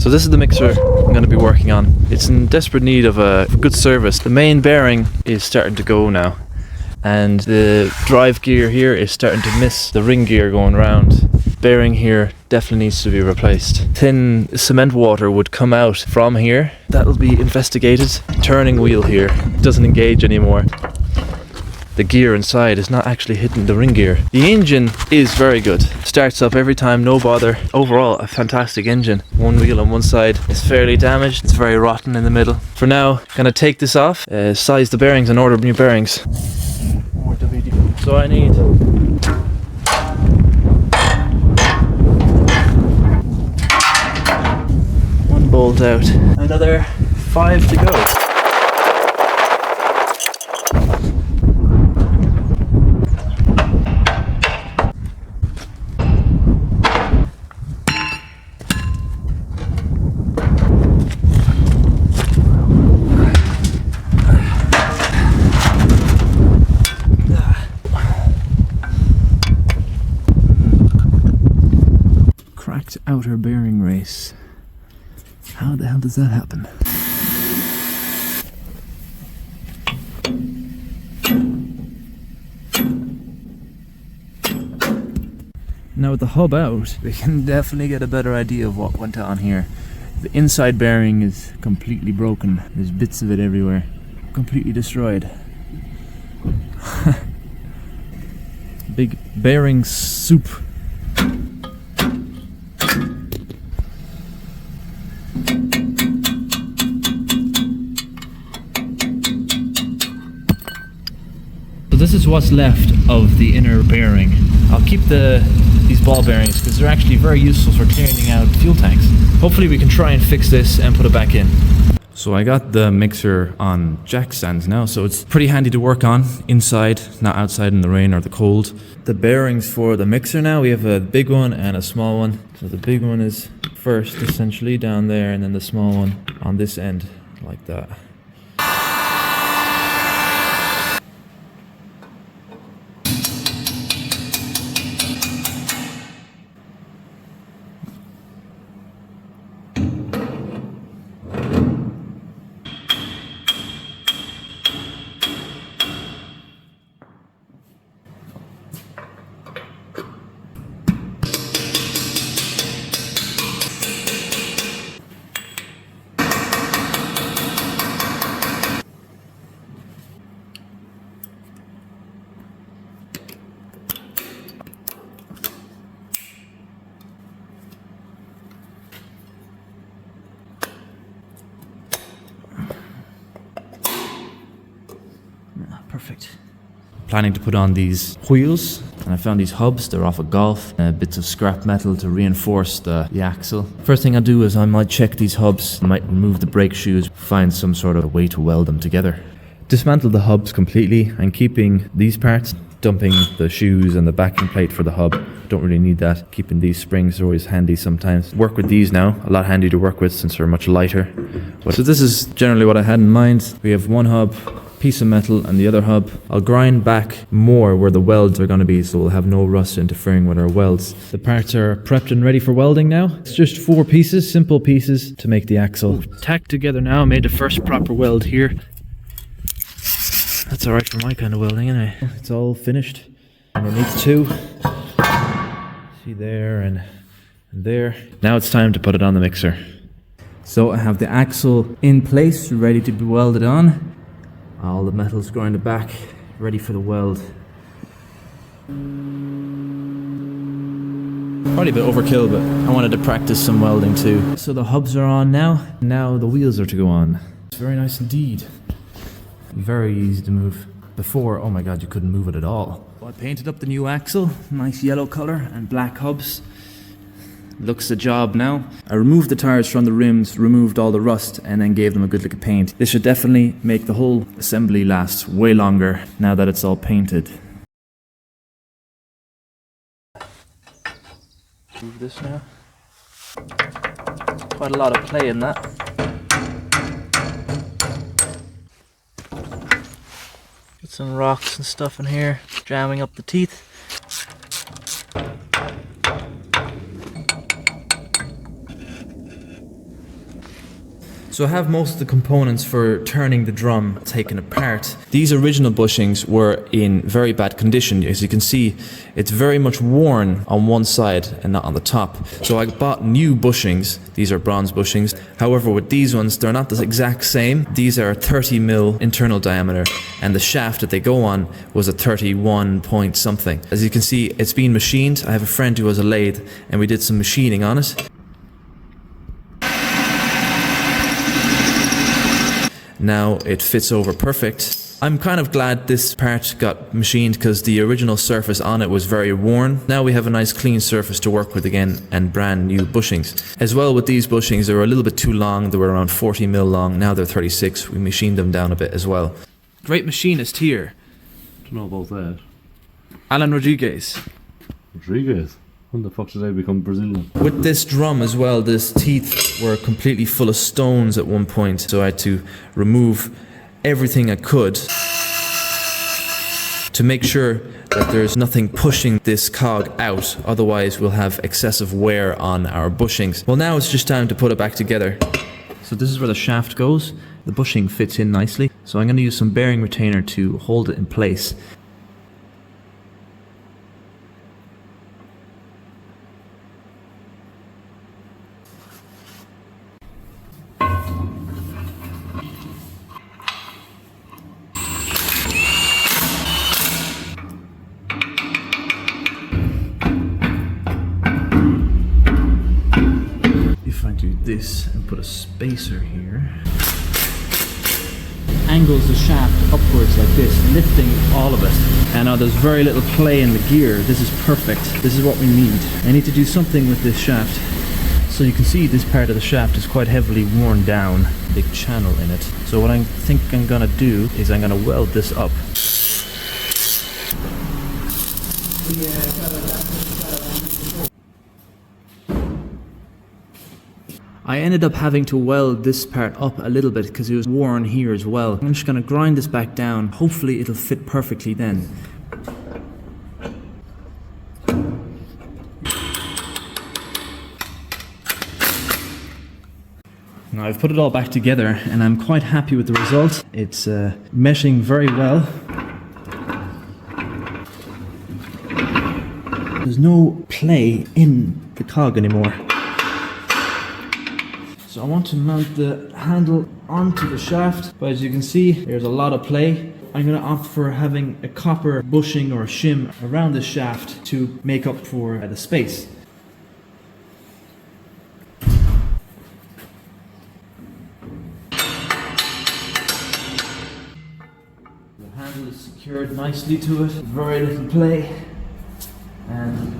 So this is the mixer I'm going to be working on. It's in desperate need of a good service. The main bearing is starting to go now, and the drive gear here is starting to miss the ring gear going round. Bearing here definitely needs to be replaced. Thin cement water would come out from here. That'll be investigated. Turning wheel here doesn't engage anymore. The gear inside is not actually hitting the ring gear. The engine is very good. Starts up every time, no bother. Overall, a fantastic engine. One wheel on one side is fairly damaged. It's very rotten in the middle. For now, gonna take this off, size the bearings and order new bearings. So I need one bolt out. Another 5 to go. Outer bearing race. How the hell does that happen? Now with the hub out, we can definitely get a better idea of what went on here. The inside bearing is completely broken. There's bits of it everywhere. Completely destroyed. Big bearing soup. So this is what's left of the inner bearing. I'll keep these ball bearings because they're actually very useful for clearing out fuel tanks. Hopefully we can try and fix this and put it back in. So I got the mixer on jack stands now, so it's pretty handy to work on inside, not outside in the rain or the cold. The bearings for the mixer now, we have a big one and a small one. So the big one is first essentially down there, and then the small one on this end like that. Perfect. Planning to put on these wheels, and I found these hubs. They're off a Golf, bits of scrap metal to reinforce the axle. First thing I'll do is I might check these hubs. I might remove the brake shoes, find some sort of way to weld them together. Dismantle the hubs completely and keeping these parts, dumping the shoes and the backing plate for the hub. Don't really need that. Keeping these springs are always handy sometimes. Work with these now, a lot handy to work with since they're much lighter. So this is generally what I had in mind. We have one hub, piece of metal, and the other hub. I'll grind back more where the welds are going to be, so we'll have no rust interfering with our welds. The parts are prepped and ready for welding now. It's just 4 pieces, simple pieces to make the axle. Tacked together now, made the first proper weld here. That's alright for my kind of welding anyway. It's all finished. Underneath 2. See there and there. Now it's time to put it on the mixer. So I have the axle in place, ready to be welded on. All the metal's ground back, ready for the weld. Probably a bit overkill, but I wanted to practice some welding too. So the hubs are on now. Now the wheels are to go on. It's very nice indeed. Very easy to move. Before, oh my god, you couldn't move it at all. Well, I painted up the new axle, nice yellow colour and black hubs. Looks the job now. I removed the tires from the rims, removed all the rust, and then gave them a good lick of paint. This should definitely make the whole assembly last way longer now that it's all painted. Move this now. Quite a lot of play in that. Get some rocks and stuff in here, jamming up the teeth. So I have most of the components for turning the drum taken apart. These original bushings were in very bad condition. As you can see, it's very much worn on one side and not on the top. So I bought new bushings. These are bronze bushings. However, with these ones, they're not the exact same. These are 30mm internal diameter, and the shaft that they go on was a 31 point something. As you can see, it's been machined. I have a friend who has a lathe, and we did some machining on it. Now it fits over perfect. I'm kind of glad this part got machined because the original surface on it was very worn. Now we have a nice clean surface to work with again and brand new bushings. As well with these bushings, they were a little bit too long. They were around 40mm long. Now they're 36. We machined them down a bit as well. Great machinist here. Don't know about that. Alan Rodriguez. Rodriguez? When the fuck did I become Brazilian? With this drum as well, these teeth were completely full of stones at one point, so I had to remove everything I could to make sure that there's nothing pushing this cog out, otherwise we'll have excessive wear on our bushings. Well, now it's just time to put it back together. So this is where the shaft goes. The bushing fits in nicely, so I'm going to use some bearing retainer to hold it in place. This and put a spacer here. Angles the shaft upwards like this, lifting all of it. And now there's very little play in the gear. This is perfect. This is what we need. I need to do something with this shaft. So you can see this part of the shaft is quite heavily worn down. Big channel in it. So what I think I'm gonna do is I'm gonna weld this up. I ended up having to weld this part up a little bit because it was worn here as well. I'm just going to grind this back down. Hopefully it'll fit perfectly then. Now I've put it all back together and I'm quite happy with the result. It's meshing very well. There's no play in the cog anymore. So I want to mount the handle onto the shaft, but as you can see, there's a lot of play. I'm going to opt for having a copper bushing or a shim around the shaft to make up for the space. The handle is secured nicely to it, very little play, and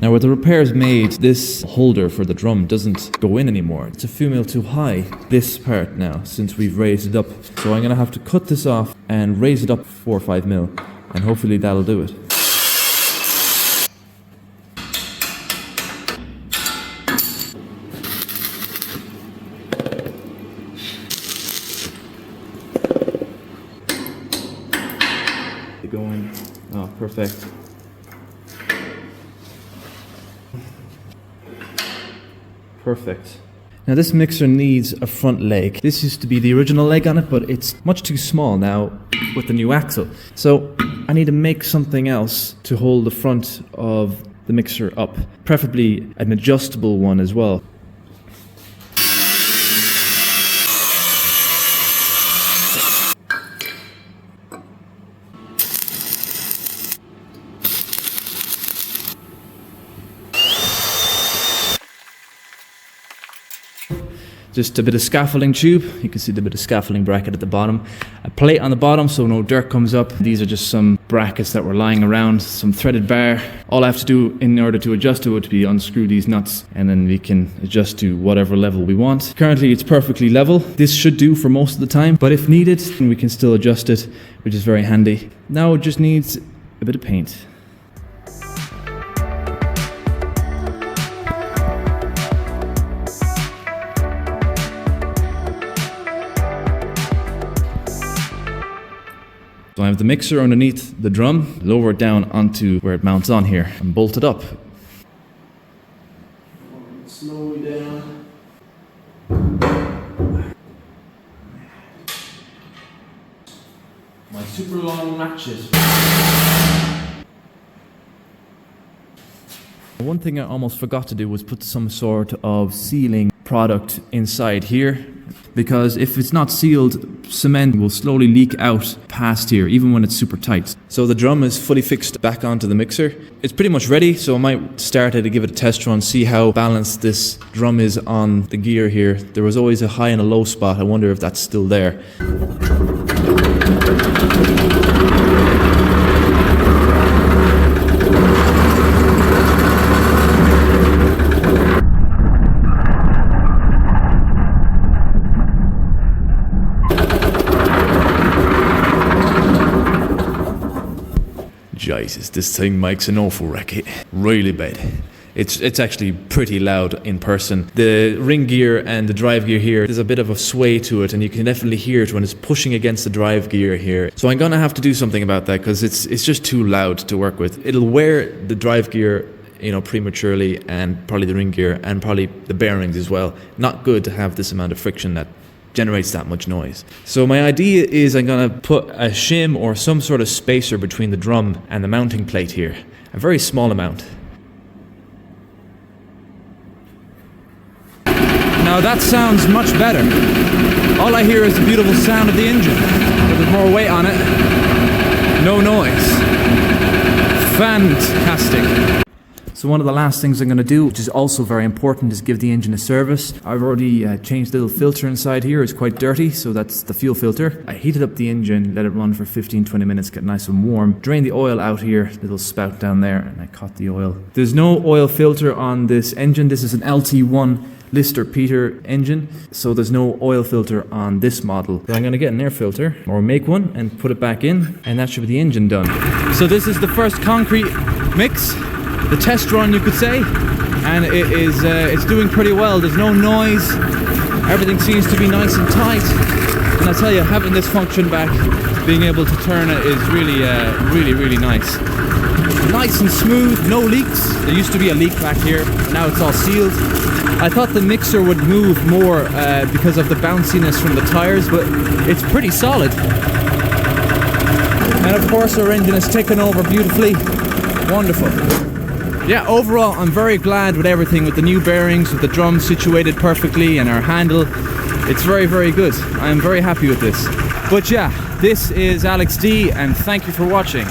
now with the repairs made, this holder for the drum doesn't go in anymore. It's a few mil too high, this part now, since we've raised it up. So I'm going to have to cut this off and raise it up 4 or 5 mil, and hopefully that'll do it. Going, oh, perfect. Perfect. Now this mixer needs a front leg. This used to be the original leg on it, but it's much too small now with the new axle. So I need to make something else to hold the front of the mixer up. Preferably an adjustable one as well. Just a bit of scaffolding tube. You can see the bit of scaffolding bracket at the bottom. A plate on the bottom so no dirt comes up. These are just some brackets that were lying around. Some threaded bar. All I have to do in order to adjust it would be unscrew these nuts and then we can adjust to whatever level we want. Currently it's perfectly level. This should do for most of the time, but if needed, we can still adjust it, which is very handy. Now it just needs a bit of paint. So I have the mixer underneath the drum, lower it down onto where it mounts on here and bolt it up. slowly down. My super long ratchet. One thing I almost forgot to do was put some sort of sealing product inside here, because if it's not sealed, cement will slowly leak out past here, even when it's super tight. So the drum is fully fixed back onto the mixer. It's pretty much ready, so I might start it to give it a test run, see how balanced this drum is on the gear here. There was always a high and a low spot. I wonder if that's still there. Jesus, this thing makes an awful racket. Really bad. It's actually pretty loud in person. The ring gear and the drive gear here, there's a bit of a sway to it, and you can definitely hear it when it's pushing against the drive gear here. So I'm gonna have to do something about that, because it's just too loud to work with. It'll wear the drive gear, you know, prematurely, and probably the ring gear, and probably the bearings as well. Not good to have this amount of friction that generates that much noise. So my idea is I'm gonna put a shim or some sort of spacer between the drum and the mounting plate here. A very small amount. Now that sounds much better. All I hear is the beautiful sound of the engine. With more weight on it, no noise. Fantastic. So one of the last things I'm going to do, which is also very important, is give the engine a service. I've already changed the little filter inside here. It's quite dirty, so that's the fuel filter. I heated up the engine, let it run for 15-20 minutes, get nice and warm. Drain the oil out here, little spout down there, and I caught the oil. There's no oil filter on this engine. This is an LT1 Lister Peter engine, so there's no oil filter on this model. But I'm going to get an air filter, or make one, and put it back in, and that should be the engine done. So this is the first concrete mix. The test run, you could say, and it is it's doing pretty well. There's no noise, everything seems to be nice and tight, and I tell you, having this function back, being able to turn it is really nice. Nice and smooth, no leaks. There used to be a leak back here, now it's all sealed. I thought the mixer would move more because of the bounciness from the tires, but it's pretty solid. And of course our engine is taken over beautifully. Wonderful. Yeah, overall I'm very glad with everything, with the new bearings, with the drum situated perfectly, and our handle. It's very good. I am very happy with this. But yeah, this is Alex D, and thank you for watching.